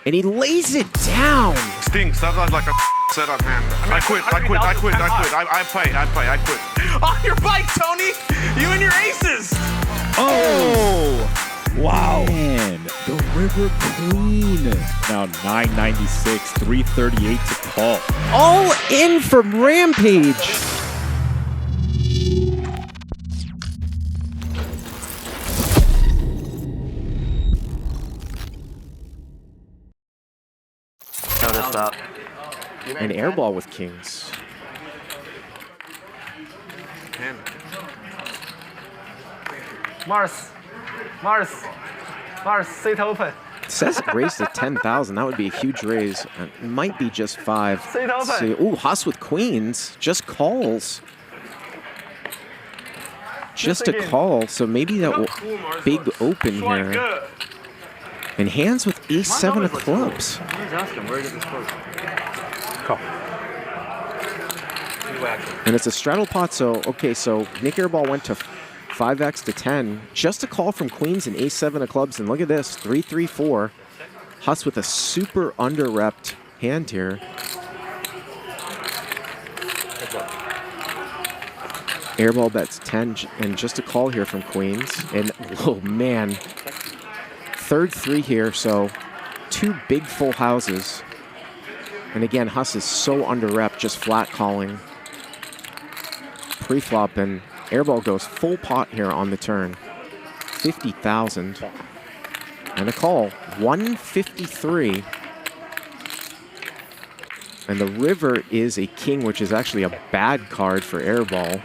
And he lays it down. Stinks. That was like a setup hand. I quit. I quit. On your bike, Tony! You and your aces! Oh! Wow. Man, the River Queen. Now 996, 338 to call. All in from Rampage. Notice that. An airball with kings. Mars, seat open. It says raise to 10,000. That would be a huge raise. It might be just 5. Seat open. So, ooh, Huss with queens. Just calls. Just a call. So maybe that will big open here. And Handz with ace-7 of clubs. And it's a straddle pot, so, okay, so Nick Airball went to 5x to 10. Just a call from queens and ace-7 of clubs, and look at this, 3-3-4. Huss with a super under-repped hand here. Airball bets 10, and just a call here from queens. And, oh, man. Third 3 here, so 2 big full houses. And again, Huss is so under-rep, just flat calling. Pre-flop, and Airball goes full pot here on the turn. 50,000. And a call. 153. And the river is a king, which is actually a bad card for Airball.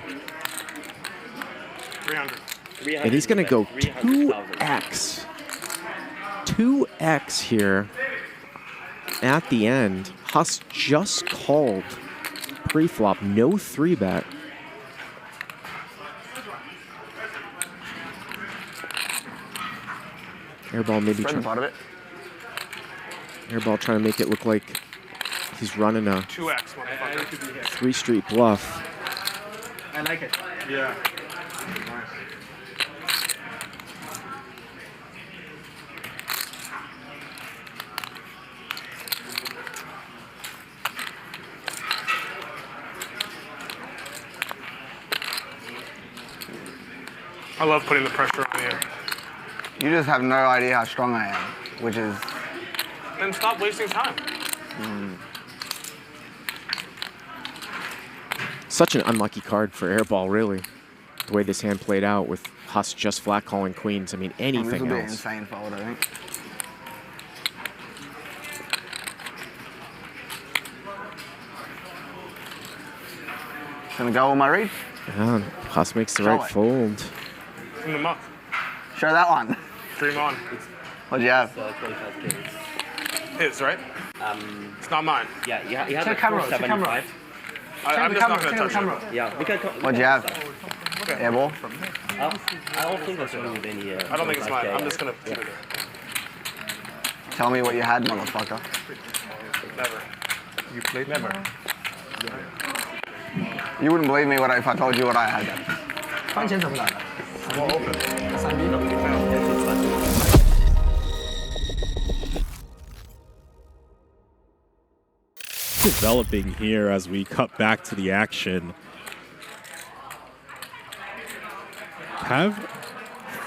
300. And he's going to go 2x. 2x here at the end. Huss just called pre-flop, no 3-bet. Airball maybe Airball trying to make it look like he's running a 2x, 3-street bluff. I like it. Yeah. I love putting the pressure on you. You just have no idea how strong I am, which is... Then stop wasting time. Such an unlucky card for Airball, really. The way this hand played out with Huss just flat calling queens. I mean, anything this will be an else. insane fold, I think. Gonna go on my read? Yeah, Huss makes the right fold. From the muck. Show that one. Dream on. What'd you have? 25K. His, right? It's not mine. Yeah, you have Check camera, check camera. I'm just not going to touch it. Yeah, we can. What'd you have? Airball? I don't think that's with any. I don't think it's mine. I'm just going to put it Tell me what you had, motherfucker. Never. You played never. You wouldn't believe me if I told you what I had. 翻钱怎么来的？ We'll open. 3B 呢？ Developing here as we cut back to the action. Have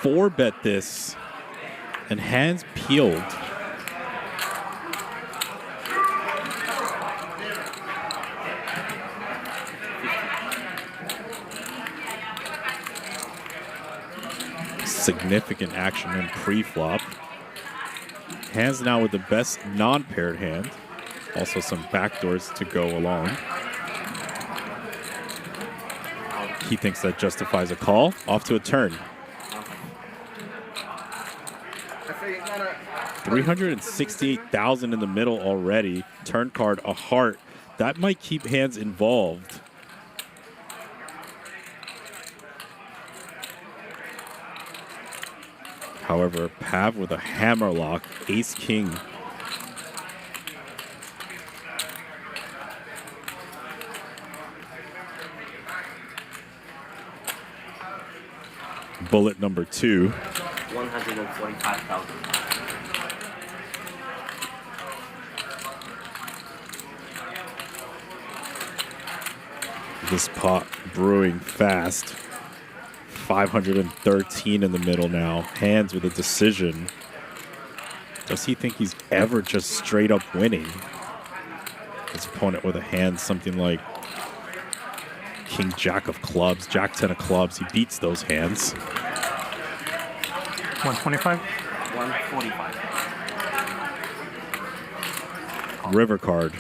4-bet this, and Handz peeled. Significant action in pre-flop. Handz now with the best non-paired hand. Also some backdoors to go along. He thinks that justifies a call. Off to a turn. 368,000 in the middle already. Turn card, a heart. That might keep Handz involved. However, Pav with a hammerlock, ace-king. Bullet number 2. 145,000. This pot brewing fast. 513 in the middle now. Handz with a decision. Does he think he's ever just straight up winning? His opponent with a hand something like King Jack of clubs, Jack 10 of clubs. He beats those hands. 125? 145. River card.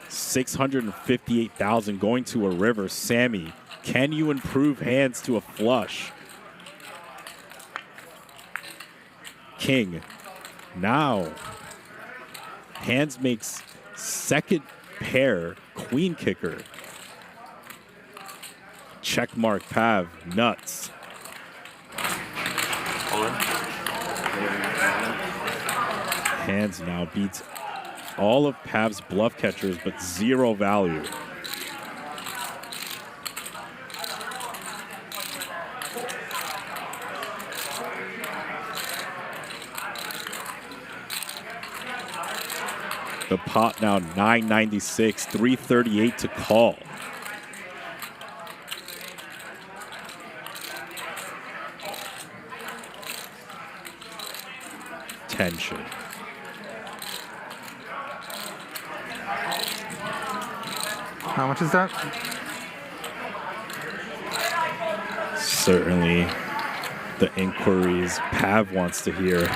658,000 going to a river. Sammy, can you improve hands to a flush? King. Now. Handz makes second pair queen kicker. Check mark Pav. Nuts. Handz now beats all of Pav's bluff catchers, but 0 value. The pot now 996, 338 to call. Tension. How much is that? Certainly the inquiries Pav wants to hear.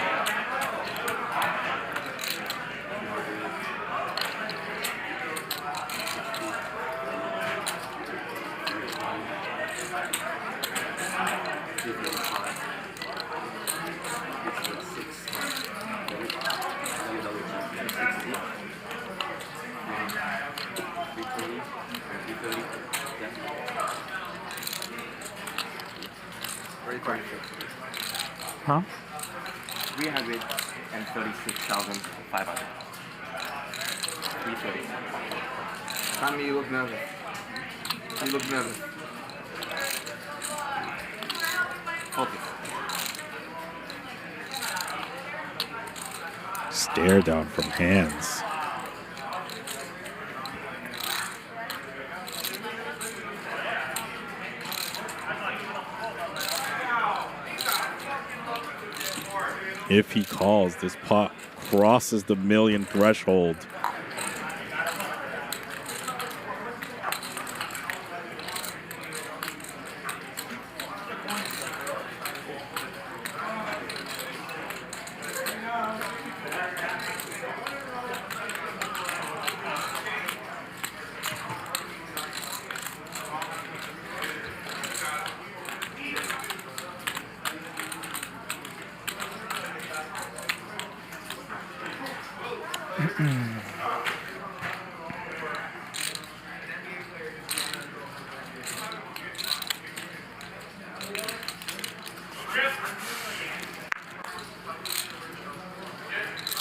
Huh? 336,500. 330. Sammy, you look nervous. You look nervous. Focus. Stare down from Handz. If he calls, this pot crosses the million threshold.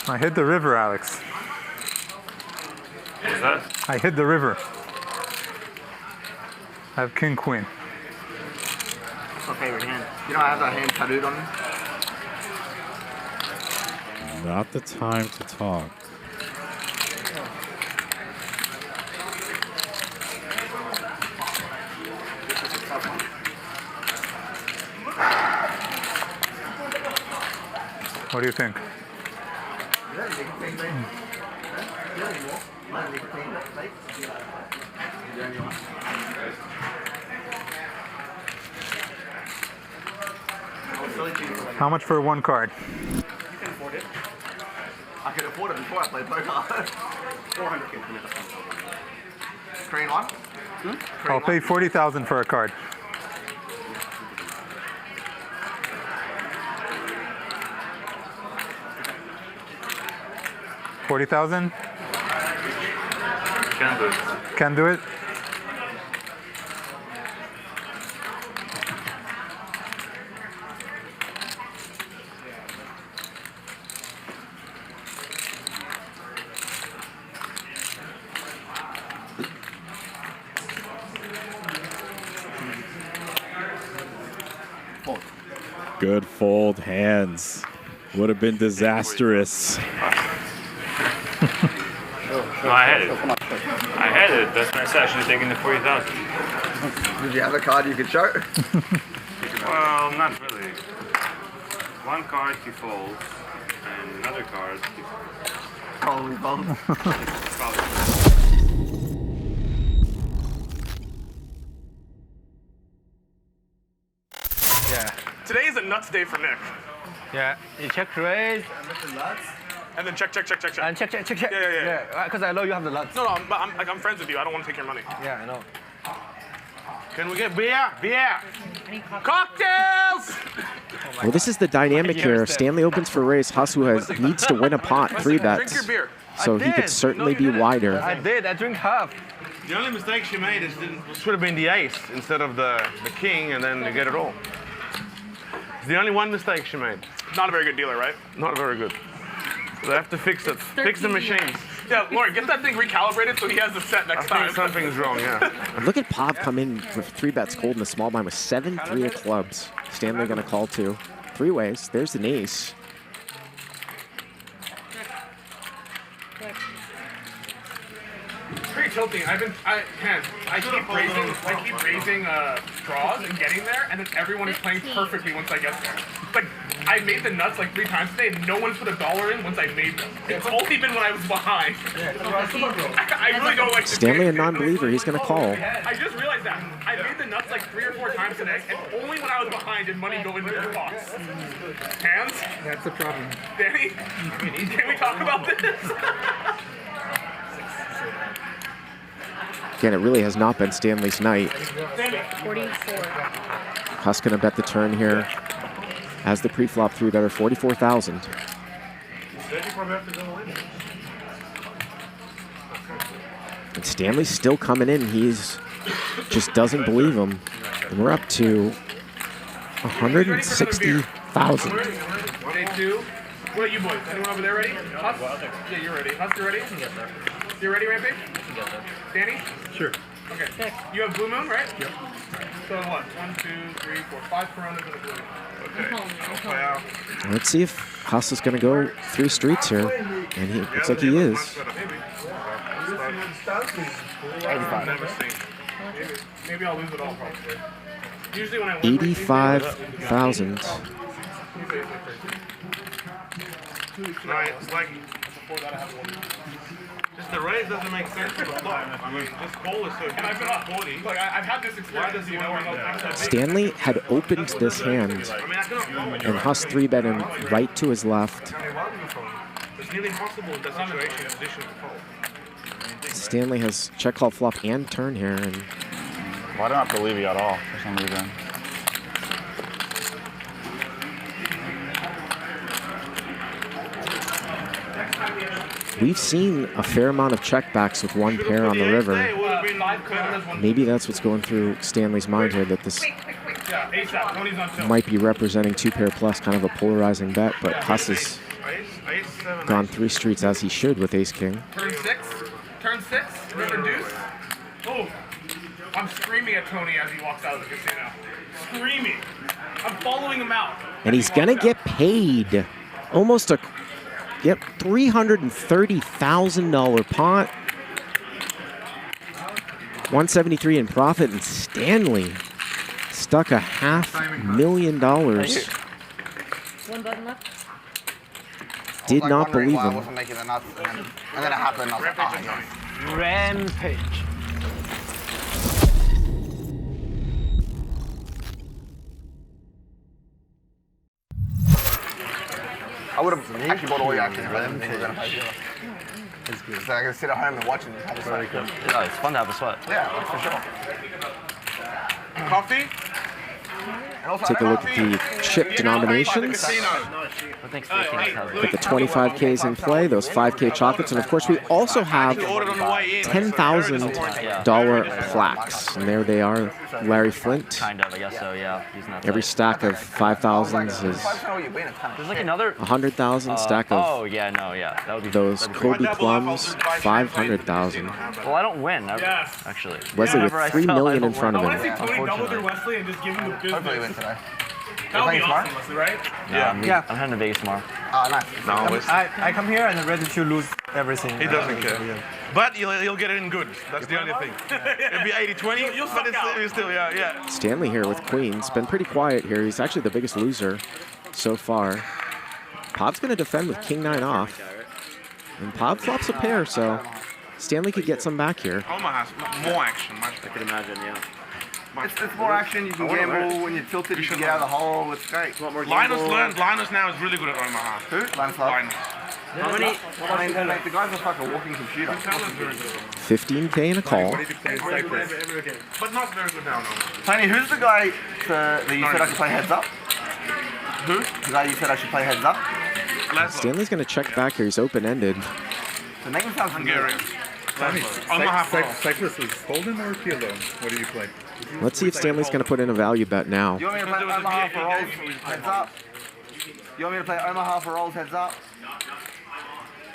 I hit the river, Alex. What's that? I hit the river. I have king queen. What's my favorite hand? You know I have that hand tattooed on me? Not the time to talk. What do you think? How much for one card? You can afford it. I could afford it before I played poker. 400 Crane one? I'll pay 40,000 for a card. $40,000? Can do it. Can do it? Good fold, Handz. Would have been disastrous. No, I had it. I had it. That's when I said I should have taken the 40,000. Did you have a card you could show? Well, not really. One card he folds, and another card he Probably both. folds. Yeah. Today is a nuts day for Nick. Yeah. You check raise. And then check. And check. Yeah. Because I know you have the nuts. No, I'm friends with you. I don't want to take your money. Yeah, I know. Can we get beer? Cocktails! Well, this is the dynamic here. Stanley opens for raise. Huss, who needs to win a pot, 3 Drink bets. your beer. So he could certainly be wider. I did. I drink half. The only mistake she made is should have been the ace instead of the king, and then you get it all. It's the only one mistake she made. Not a very good dealer, right? Not very good. They have to fix it. Fix the machines. Yeah, Lauren, get that thing recalibrated so he has the set next I time. think something's wrong, yeah. And look at Pav come in with 3 bets cold in the small blind with 7-3 of clubs. Stanley going to call 2. 3 ways. There's an ace. It's pretty tilting. I keep raising draws and getting there, and then everyone is playing perfectly once I get there. Like, I made the nuts like 3 times today, and no one's put $1 in once I made them. It's only been when I was behind. I really don't like Stanley, a non-believer, he's going to call. I just realized that. I made the nuts like 3 or 4 times today, and only when I was behind did money go into the box. Hands? That's the problem. Danny? Can we talk about this? Again, it really has not been Stanley's night. 44. Huss going to bet the turn here as the pre-flop 3-better, 44,000. And Stanley's still coming in. He's just doesn't believe him. And we're up to 160,000. Day 2. What are you boys? Anyone over there ready? Huss? Yeah, you're ready. Huss, you ready? You ready, Rampage? Danny? Sure. Okay. You have Blue Moon, right? Yep. So what? 1, 2, 3, 4, 5 Coronas and a Blue Moon. Okay. Let's see if Huss is going to go 3 streets here. And he looks like he is. Maybe I'll lose it all, probably. Usually when I win 85,000. Right, it's like just the raise doesn't make sense for the flop. I mean, this call is so good. And I've been up 40. Look, I've had this experience. You know, Stanley had opened this hand, and Huss 3-bet him right to his left. It's nearly impossible in that situation position to call. Stanley has check, call, flop, and turn here, and Well, I don't have to leave you at all for some reason. we've seen a fair amount of checkbacks with 1 pair on the river. Maybe that's what's going through Stanley's mind here, that this might be representing 2-pair plus, kind of a polarizing bet, but Huss has gone 3 streets as he should with ace-king. Turn 6, river deuce. Oh, I'm screaming at Tony as he walks out of the casino. Screaming. I'm following him out. And he's going to get paid. Almost a $330,000 pot. 173 in profit, and Stanley stuck $500,000. 1 button left. Did not believe why I him. wasn't making the nuts, and then it happened. I was like, oh, yeah. Rampage. I would have actually bought all your actions, but I didn't think we were going to play together. So I can sit at home and watch it. Very good. Yeah, it's fun to have a sweat. Yeah, for sure. Coffee? Take a look at the chip denominations. Put the 25Ks in play, those 5K chocolates, and of course we also have $10,000 plaques. And there they are, Larry Flynt. Kind of, I guess so, yeah. Using that Every stack of 5,000s is There's like another 100,000 stack of oh, yeah, no, yeah. That would be those that'd be Kobe great. Plums, 500,000. Well, I don't win, actually. Wesley with Whenever I $3 fell, I million in don't front of win. him. Tony double through Wesley and just give him the business. Hopefully we win today. That would be awesome, Wesley, right? Yeah. I'm heading to Vegas tomorrow. Oh, nice. No, I come here and I'm ready to lose everything. he doesn't care. But you'll get it in good. That's the only thing. It'll be 80-20, but it's still, yeah. Stanley here with queens. Been pretty quiet here. He's actually the biggest loser so far. Pov's going to defend with king 9 off. And Pov flops a pair, so Stanley could get some back here. Omaha has more action. I could imagine, yeah. It's more action. You can gamble when you're tilted. You can get out of the hole. It's great. Linus now is really good at Omaha. Who? Linus. How many? I mean, like, the guy's a fucking walking computer. 15K and a call. But not very good now, no. Tony, who's the guy that you said I should play heads up? Who? The guy you said I should play heads up? Stanley's going to check back here. He's open-ended. The name sounds Hungarian. Cyclist is Holden or Kilo? What do you play? Let's see if Stanley's going to put in a value bet now. You want me to play Omaha for rolls heads up? You want me to play Omaha for rolls heads up?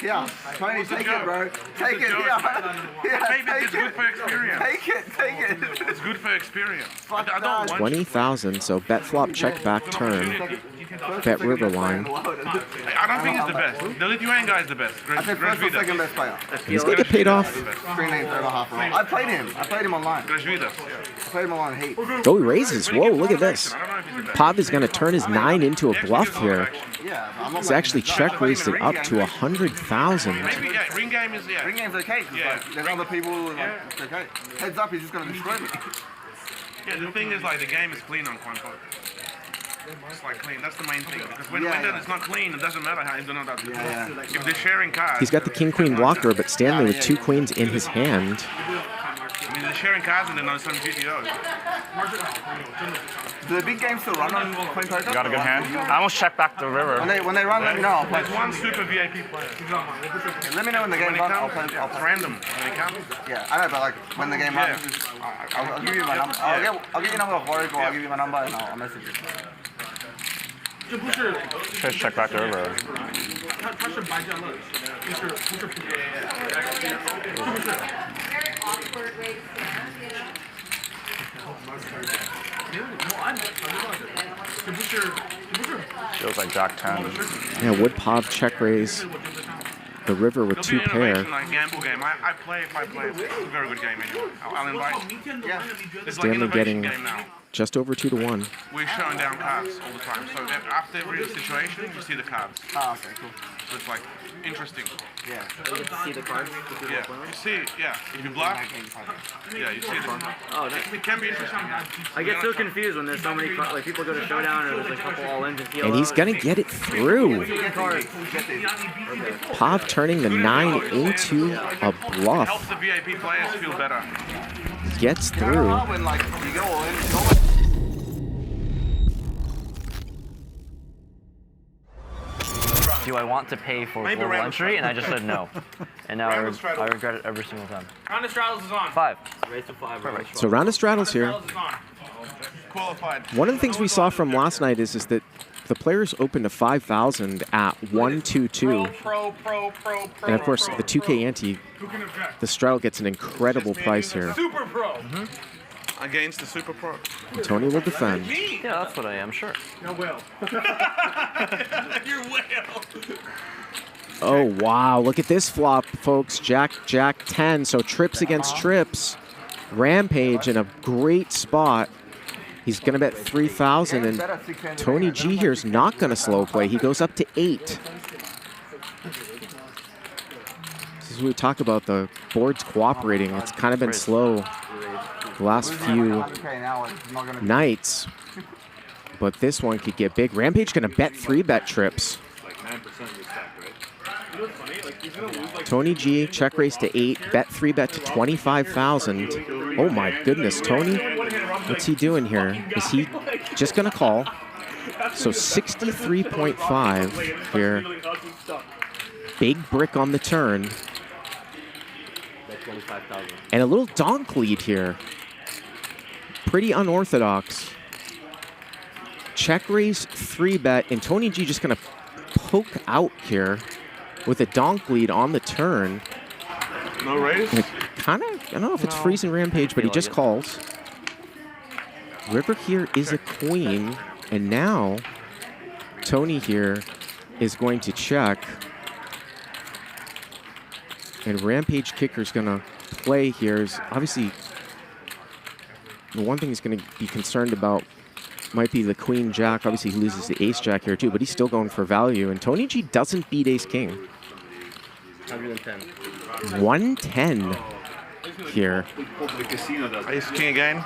Yeah, Tony, take it, bro. Take it, yeah. Maybe it's good for experience. Take it. It's good for experience. I don't want 20,000, so bet flop, check back, turn. Bet river line. I don't think he's the best. The Lithuanian guy is the best. I think first or second best player. He's going to get paid off. 3 names over half a roll. I played him online. I played him online heat. Oh, he raises. Whoa, look at this. Pov is going to turn his 9 into a bluff here. He's actually check raised it up to 100,000. Maybe, yeah, ring game is, Ring game's okay, because like, there's other people, like, it's okay. Heads up, he's just going to destroy me. Yeah, the thing is, like, the game is clean on Quanto. It's like clean, that's the main thing. Because when it's not clean, it doesn't matter how you do not that. If they're sharing cards. He's got the king-queen blocker, but Stanley with 2 queens in his hand. I mean, they're sharing cards and they're not some GTOs. Do the big games still run on Coin Poker? You got a good hand? I almost checked back the river. When they run, let me know. I'll play. There's one super VIP player. Let me know when the game runs. I'll play. It's random when it comes. Yeah, I know, but like when the game runs, I'll give you my number. I'll give you a number of Warwick, or I'll give you my number and I'll message you. Just check back the river. Feels like Jack 10. Yeah, would Pov check raise the river with 2 pair? Like gamble game. I play if I play. It's a very good game anyway. I'll invite. Stanley getting just over 2 to 1. We're showing down cards all the time. So after every situation, you see the cards. Oh, okay, cool. So it's like interesting. Yeah. You get to see the cards? Yeah. You see, yeah. If you bluff, yeah, you see them. Oh, nice. It can be interesting. I get so confused when there's so many cards. Like people go to showdown and there's like a couple all-ins and And he's going to get it through. Pov turning the 9 into a bluff. Helps the VIP players feel better. Gets through. Do I want to pay for global entry? And I just said no. And now I regret it every single time. Round of straddles is on. 5. Raise to 5. Perfect. So round of straddles here. Qualified. One of the things we saw from last night is that the players opened to 5,000 at 1-2-2. And of course, the 2K ante, the straddle gets an incredible price here. Super pro. Against the super pro. And Tony will defend. Yeah, that's what I am, sure. No whale. You're whale. Oh, wow. Look at this flop, folks. Jack 10. So trips against trips. Rampage in a great spot. He's going to bet 3,000, and Tony G here is not going to slow play. He goes up to 8. This is what we talk about, the boards cooperating. It's kind of been slow the last few nights, but this one could get big. Rampage going to bet 3-bet trips. Tony G, check raise to 8, bet 3-bet to 25,000. Oh my goodness, Tony, what's he doing here? Is he just going to call? So 63.5 here. Big brick on the turn. And a little donk lead here. Pretty unorthodox. Check raise 3-bet, and Tony G just going to poke out here with a donk lead on the turn. No raise? Kind of, I don't know if it's freezing Rampage, but he just calls. River here is a queen, and now Tony here is going to check. And Rampage kicker's going to play here is obviously the one thing he's going to be concerned about might be the queen jack. Obviously, he loses the ace jack here too, but he's still going for value. And Tony G doesn't beat ace king. 110 here. Ace king again.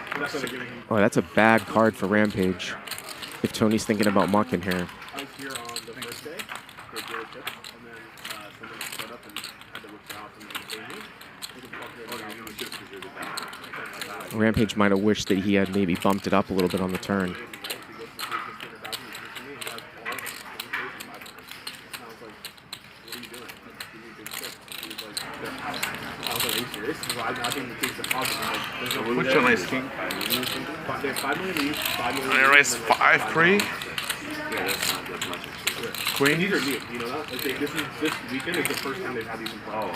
Oh, that's a bad card for Rampage. If Tony's thinking about mucking here. Rampage might have wished that he had maybe bumped it up a little bit on the turn. Which one is king? I raised 5-3. Queen. These are new, you know that? Like this weekend is the first time they've had these in play.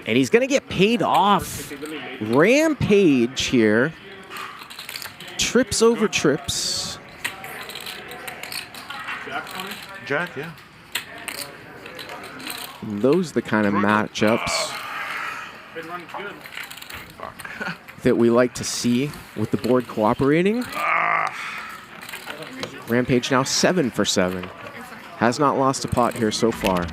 And he's going to get paid off. Rampage here. Trips over trips. Jack, yeah. And those are the kind of matchups that we like to see with the board cooperating. Rampage now 7 for 7. Has not lost a pot here so far.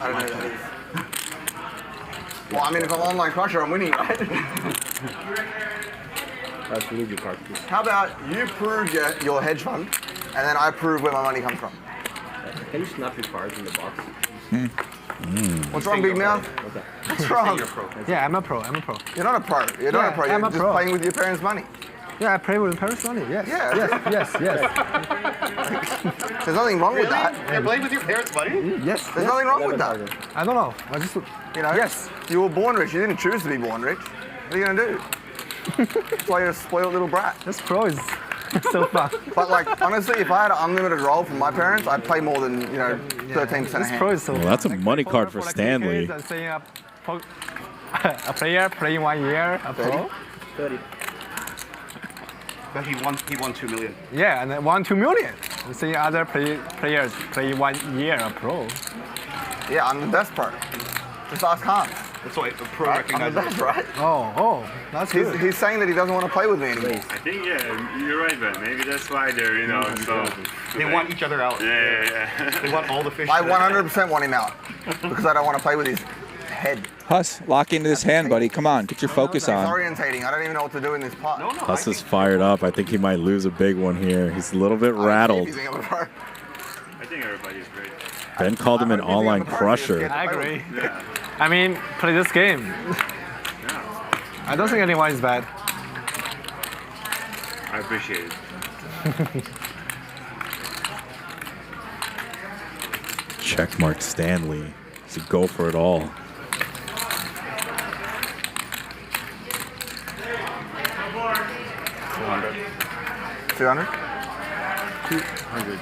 I don't know. Well, I mean, if I'm online crusher, I'm winning, right? That's a Levy card. How about you prove your hedge fund, and then I prove where my money comes from? Can you snap your cards in the box? What's wrong, big mouth? What's wrong? Yeah, I'm a pro. I'm a pro. You're not a pro. You're not a pro. You're just playing with your parents' money. Yeah, I play with parents' money. Yes. Yeah. Yes. There's nothing wrong with that. You're playing with your parents' money? Yes. There's nothing wrong with that. I don't know. I just, Yes. You were born rich. You didn't choose to be born rich. What are you gonna do? That's why you're a spoiled little brat. This pro is so fun. But like, honestly, if I had an unlimited roll from my parents, I'd play more than 13% This pro is so Well, that's a money card for Stanley. I'm saying a player playing 1 year, a pro. 30. But he won 2 million. Yeah, and then 1-2 million. I'm saying other players play 1 year, a pro. Yeah, I'm the best pro. Just ask Handz. That's why a pro I'm recognizes the best, right? Oh, that's good. He's saying that he doesn't want to play with me anymore. I think, yeah, you're right, man. Maybe that's why they're, so... They want each other out. Yeah. They want all the fish. I 100% want him out because I don't want to play with his head. Huss, lock into this hand, buddy. Come on, get your focus It's on. orientating. I don't even know what to do in this pot. Huss is fired up. I think he might lose a big one here. He's a little bit rattled. I think everybody's great. Ben called him an online crusher. I agree. Yeah. I mean, play this game. I don't think anyone is bad. I appreciate it. Checkmark Stanley. To go for it all. 200? 200.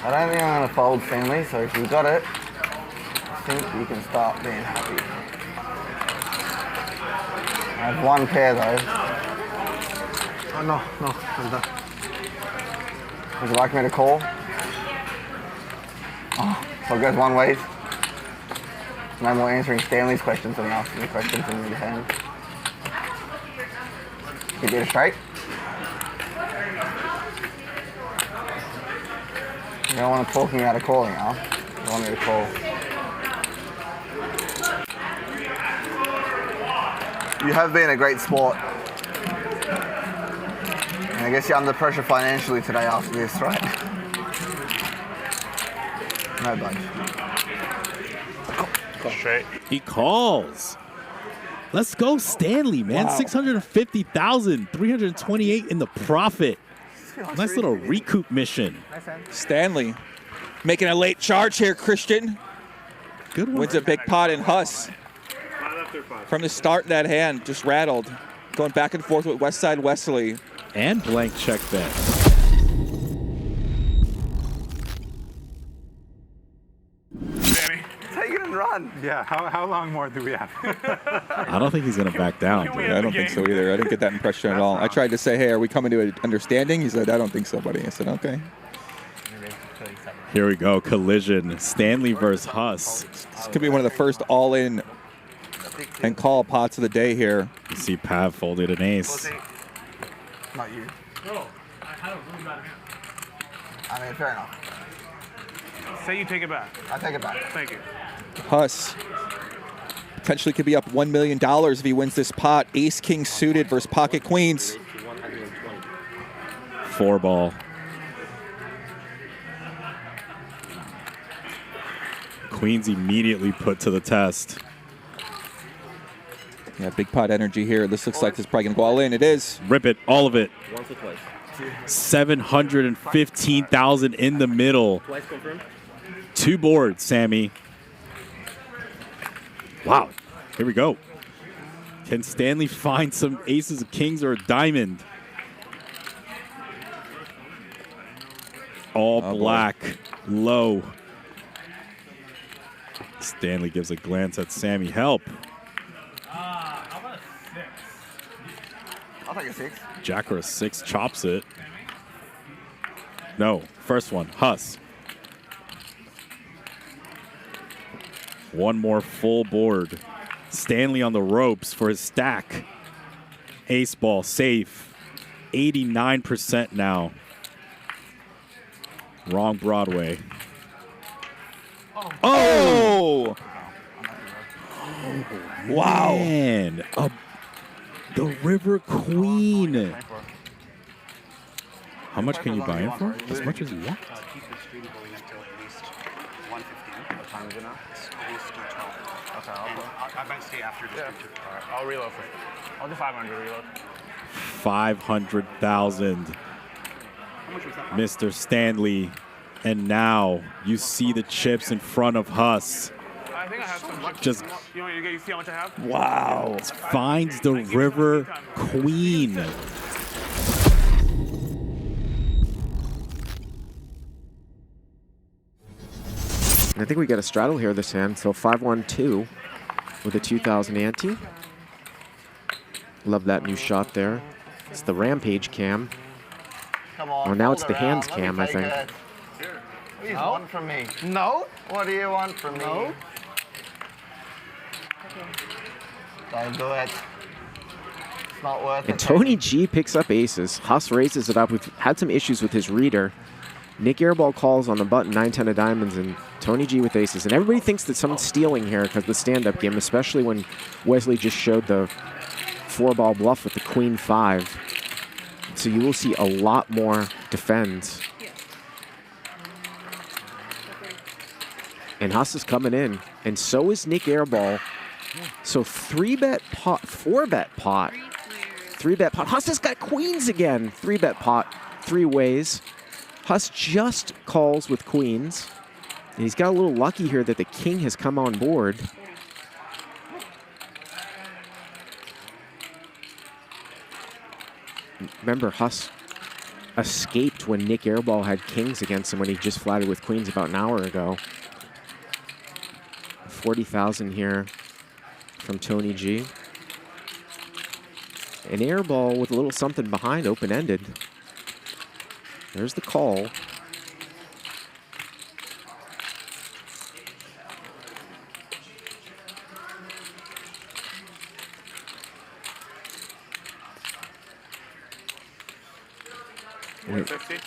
I don't think I'm going to fold Stanley, so if you've got it, I think you can start being happy. I have one pair though. Oh, no, I'm done. Would you like me to call? Oh, so it goes one way. No more answering Stanley's questions than asking the questions in your hand. You get it straight? You don't want to talk me out of calling, huh? You want me to call? You have been a great sport. And I guess you're under pressure financially today after this, right? No budge. Straight. He calls. Let's go, Stanley, man. Wow. 650,000, 328 in the profit. Nice little recoup mission. Stanley making a late charge here, Christian. Good one. Wins a big pot in Huss. From the start, that hand just rattled. Going back and forth with Westside Wesley. And blank check bet. Taking and run. Yeah, how long more do we have? I don't think he's going to back down. Yeah, I don't think so either. I didn't get that impression at all. I tried to say, hey, are we coming to an understanding? He said, I don't think so, buddy. I said, okay. Here we go. Collision. Stanley versus Huss. This could be one of the first all-in and call pots of the day here. You see Pav folded an ace. Not you. No, I had a really bad hand. I mean, fair enough. Say you take it back. I take it back. Thank you. Huss potentially could be up $1 million if he wins this pot. Ace King suited versus pocket queens. 4-ball. Queens immediately put to the test. Yeah, big pot energy here. This looks like it's probably going to go all in. It is. Rip it, all of it. Once or twice? 715,000 in the middle. Twice confirmed? 2 boards, Sammy. Wow. Here we go. Can Stanley find some aces, kings, or a diamond? All black, low. Stanley gives a glance at Sammy. Help. How about a 6? I'll take a 6. Jack or a 6 chops it. No, first one, Huss. One more full board. Stanley on the ropes for his stack. Ace ball safe. 89% now. Wrong Broadway. Oh! Wow. Man, the River Queen. How much can you buy him for? As much as you want. Keep the stream going until at least 1:15. What time is it now? It's close to 12. Okay, I might stay after this stream too. All right, I'll reload for you. I'll do 500 reload. 500,000. How much was that? Mr. Stanley. And now you see the chips in front of Huss. I think I have some. Just You want to see how much I have? wow. Finds the River Queen. I think we got a straddle here this hand. So 5-1-2 with a 2,000 ante. Love that new shot there. It's the Rampage cam. Come on. Or now it's hold the Handz around. Let me cam, I take think. it. What do you want from me? No? What do you want from me? Don't do it. It's not worth it. And Tony G picks up aces. Huss raises it up. We've had some issues with his reader. Nick Airball calls on the button, 9-10 of diamonds, and Tony G with aces. And everybody thinks that someone's stealing here because of the stand-up game, especially when Wesley just showed the 4-ball bluff with the queen 5. So you will see a lot more defends. And Huss is coming in, and so is Nick Airball. So 3-bet pot, 4-bet pot, 3-bet pot. Huss has got queens again. 3-bet pot, 3 ways. Huss just calls with queens. And he's got a little lucky here that the king has come on board. Remember, Huss escaped when Nick Airball had kings against him when he just flatted with queens about an hour ago. 40,000 here from Tony G. An Airball with a little something behind, open-ended. There's the call.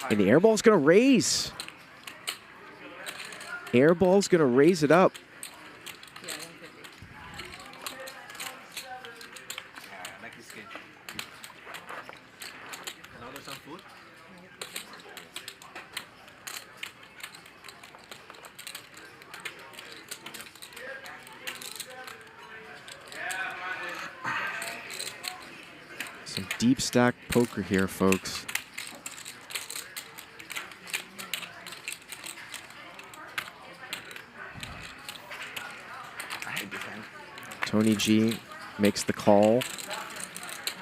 And the Airball's going to raise. Airball's going to raise it up. Some deep stack poker here, folks. Tony G makes the call.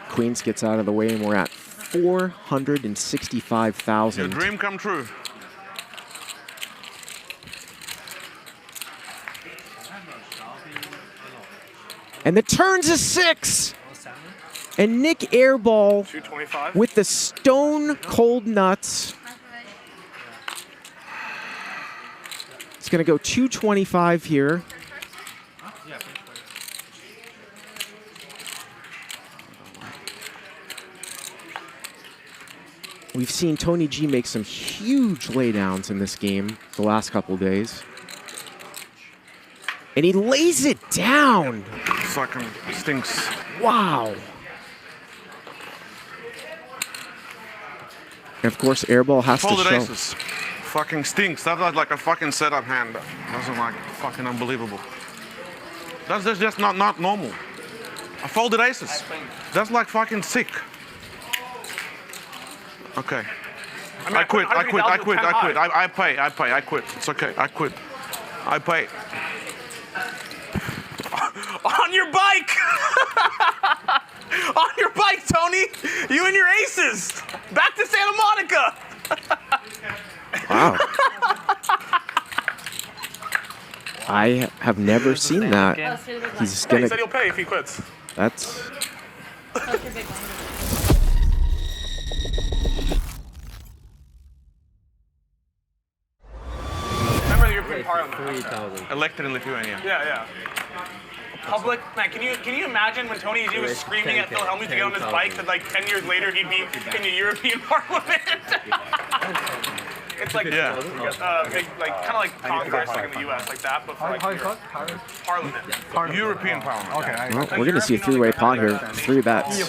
Queens gets out of the way, and we're at 465,000. Your dream come true. And the turn's a 6. And Nick Airball 225 with the stone cold nuts. It's going to go 225 here. We've seen Tony G make some huge laydowns in this game the last couple days. And he lays it down. Fucking stinks. Wow. And of course, Airball has to Folded show. aces. Fucking stinks. That's like a fucking setup hand. That's like fucking unbelievable. That's just not normal. I folded aces. That's like fucking sick. Okay. I quit. I pay. I quit. It's okay. I quit. I pay. On your bike! On your bike, Tony! You and your aces! Back to Santa Monica! Wow. I have never seen that. He's He gonna. said he'll pay if he quits. That's. Remember the European Parliament? 3,000. Elected in Lithuania. Yeah. Public, man, can you imagine when Tony G was screaming at Phil Hellmuth to get on his bike that like 10 years later he'd be in the European Parliament? It's like big, like kind of like Congress, like in the U.S., like that, but for like Parliament. European Parliament. Okay. Well, we're going to see a three-way pot here. 3 bets.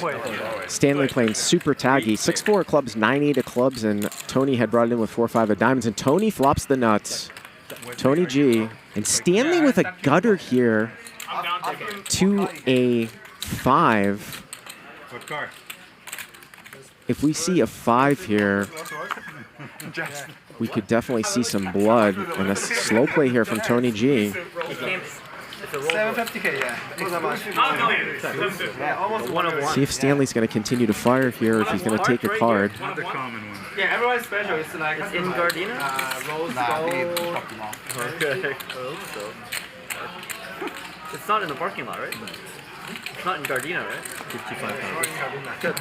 Stanley playing super taggy. 6-4 of clubs, 9-8 of clubs, and Tony had brought it in with 4-5 of diamonds, and Tony flops the nuts. Tony G. And Stanley with a gutter here to a 5. If we see a 5 here, we could definitely see some blood and a slow play here from Tony G. 750k, yeah. See if Stanley's going to continue to fire here, or if he's going to take a card. Yeah, everyone's special. It's like it's in Gardena. Okay. It's not in the parking lot, right? It's not in Gardena, right? 55 Good.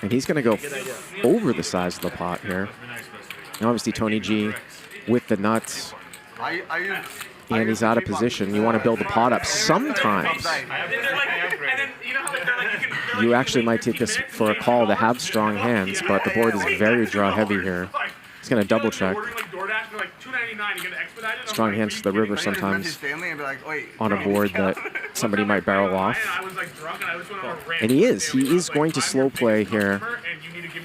And he's going to go over the size of the pot here. And obviously Tony G with the nuts. And he's out of position. You want to build the pot up sometimes. You actually might take this for a call to have strong hands, but the board is very draw heavy here. He's going to double check. Strong hands to the river sometimes on a board that somebody might barrel off. And he is going to slow play here.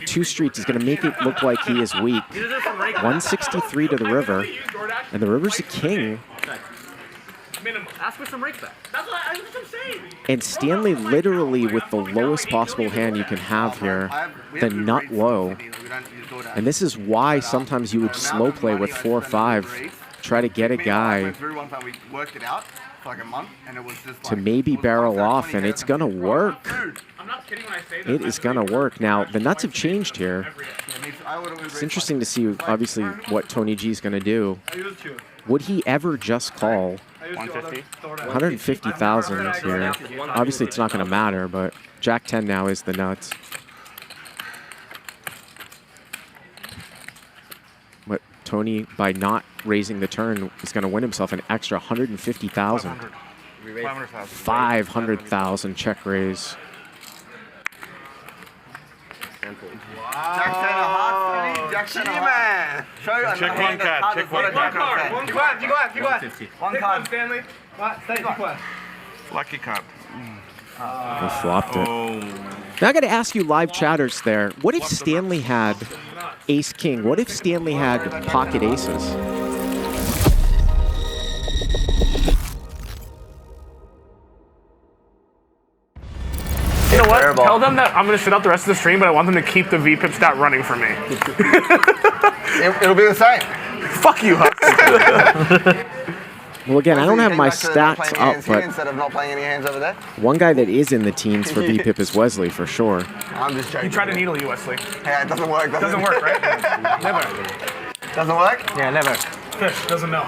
2 streets is going to make it look like he is weak. 163 to the river, and the river's a king. Ask for some rake back. That's what I'm saying. And Stanley literally with the lowest possible hand you can have here, the nut low. And this is why sometimes you would slow play with 4-5, try to get a guy to maybe barrel off, and it's gonna work. It is gonna work. Now, the nuts have changed here. It's interesting to see, obviously, what Tony G is gonna do. Would he ever just call? 150. 150,000 here. Obviously, it's not going to matter, but Jack 10 now is the nuts. But Tony, by not raising the turn, is going to win himself an extra 150,000. 500,000 check raise. Man. Check one card. Check one card. One card. Stanley. Lucky card. They flopped it. Now I got to ask you live chatters there, what if Stanley had ace king? What if Stanley had pocket aces? You know what? Tell them that I'm going to sit out the rest of the stream, but I want them to keep the VPIP stat running for me. It'll be the same. Fuck you, Huss. Well, again, I don't have my stats up, but instead of not playing any hands over there. one guy that is in the teens for VPIP is Wesley, for sure. I'm just joking. You tried to needle you, Wesley. Yeah, it doesn't work. Doesn't work, right? Never. Doesn't work? Yeah, never. Fish doesn't know.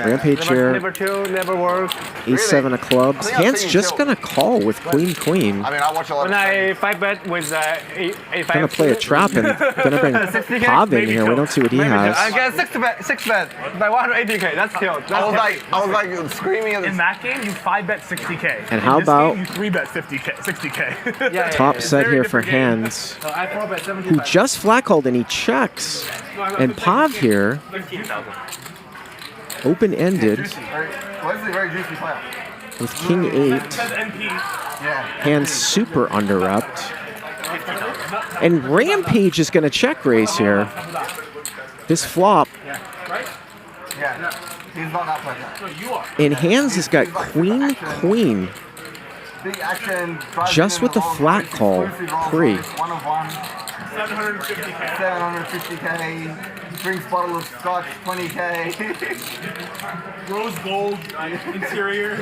Rampage here. Never chill, never work. Ace-7 of clubs. I think I've Handz seen just you gonna call with queen. I mean, I watch a lot When of I 5-bet with A5. Gonna play a trap and gonna bring 60K? Pav in here. We don't see what he I has. get 6-bet by 180K. That's killed. I was like screaming at In that game, you 5-bet 60K. And how In this about- game, you 3-bet 60K. Top set here for different game. Handz, I 4-bet who 75. just flat called and he checks. And Pav here, 15,000. open-ended Wesley, very juicy player. with king 8. Says NP. Yeah. Handz super under-repped. And Rampage is gonna check raise here. This flop, Yeah. He's not that player. No, you are. and Handz has got queen. Big action. drives Just in with the rolls, flat races, call, exclusive rolls, pre. 1 of 1. 750K. 750K. Drinks bottle of scotch, 20K. Rose gold interior.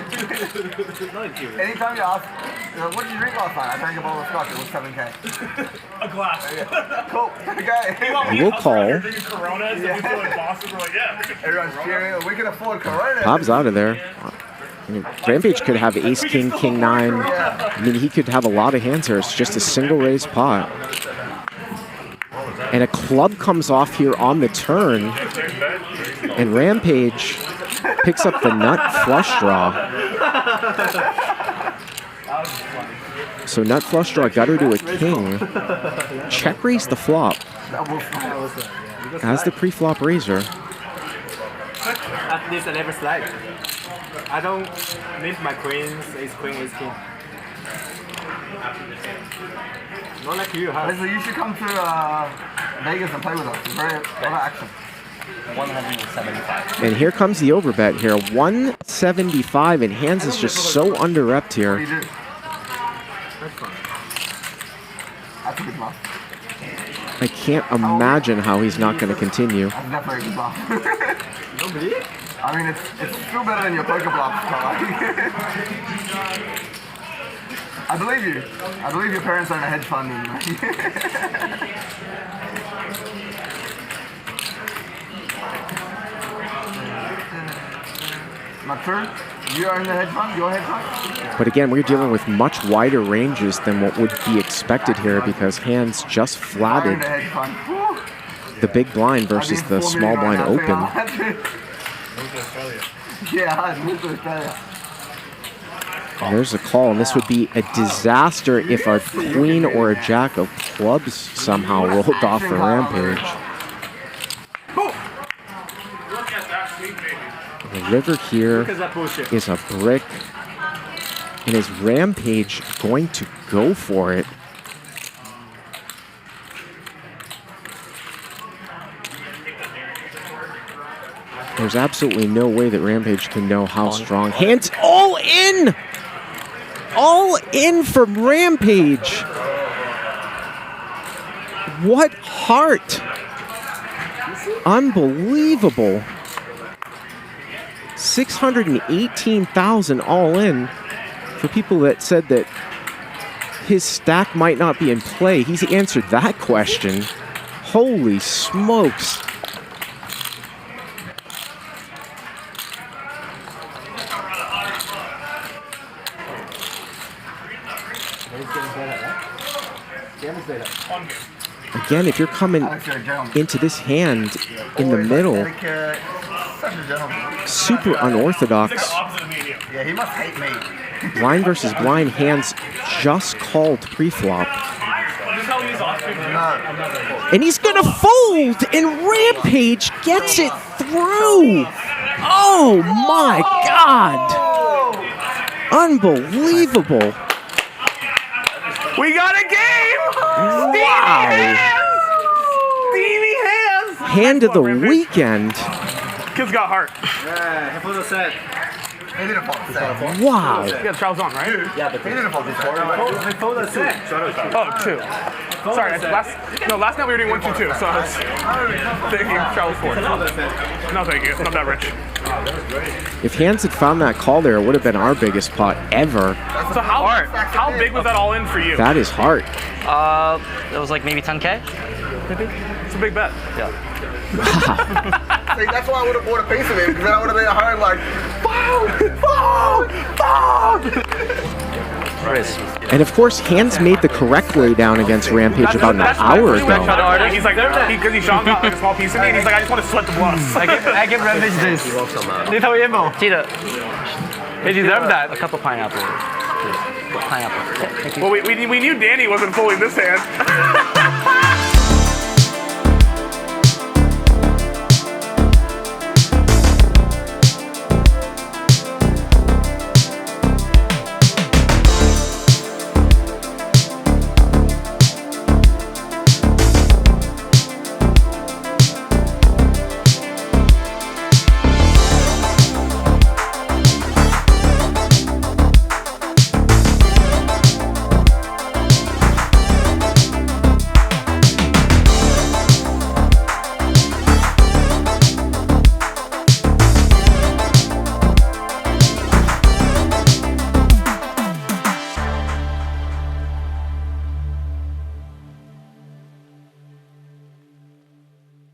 Anytime you ask, what did you drink last night? I drank a bottle of scotch, it was 7K. A glass. Cool, okay. We'll call. Drinking Coronas, and we feel like bosses. We're like, yeah. Everyone's cheering, we can afford Corona. Pav's out of there. I mean, Rampage could have ace, king, king 9. I mean, he could have a lot of hands here. It's just a single raise pot. And a club comes off here on the turn. And Rampage picks up the nut flush draw. So nut flush draw, gutter to a king. Check raise the flop. As the pre-flop raiser. At least I never slide. I don't miss my queens, ace queen, ace king. Not like you, huh? Leslie, you should come to Vegas and play with us. It's very a lot of action. 175. And here comes the overbet here. 175, and Handz is just so under-repped What do here. you do? That's a good bluff. I can't imagine how he's not going to continue. That's definitely a good bluff. I mean, it's still better than your poker bluff, Carl. I believe you. I believe your parents own a hedge fund. Not true? You own the hedge fund? Your hedge fund? But again, we're dealing with much wider ranges than what would be expected here because Handz just I own flatted the hedge fund. Whew. the big blind versus the small blind open. Yeah, I'd move to Australia. And there's a call, and this would be a disaster if a queen or a jack of clubs somehow rolled off the Rampage. The river here is a brick, and is Rampage going to go for it? There's absolutely no way that Rampage can know how strong. Handz all in! All in from Rampage! What heart! Unbelievable. 618,000 all in. For people that said that his stack might not be in play, he's answered that question. Holy smokes. Again, if you're coming into this hand in the middle, super unorthodox. Yeah, he must hate me. Blind versus blind, Handz just called pre-flop. And he's gonna fold, and Rampage gets it through. Oh my God. Unbelievable. We got a game! Wow. Stevie Hands! Hand of the weekend. Kid's got heart. Yeah, he put a set. He didn't fall the set. Wow. Yeah, Charles on, right? Yeah, but He didn't fall the set. he pulled a set. Oh, 2. Sorry, last night we were doing 1, 2, 2, so I was thinking Charles 4. No, thank you. Not that rich. If Handz had found that call there, it would have been our biggest pot ever. So how big was that all in for you? That is heart. It was like maybe 10K. It's a big bet. Yeah. See, that's why I would have bought a piece of it, because then I would have been at home like, And of course, Handz made the correct lay down against Rampage about an hour ago. He's like, because Shaun got like a small piece of me, and he's like, I just want to sweat the bluffs. I give Rampage this. Little emo. Tita. He deserved that. A couple pineapple. Pineapple. Well, we knew Danny wasn't pulling this hand.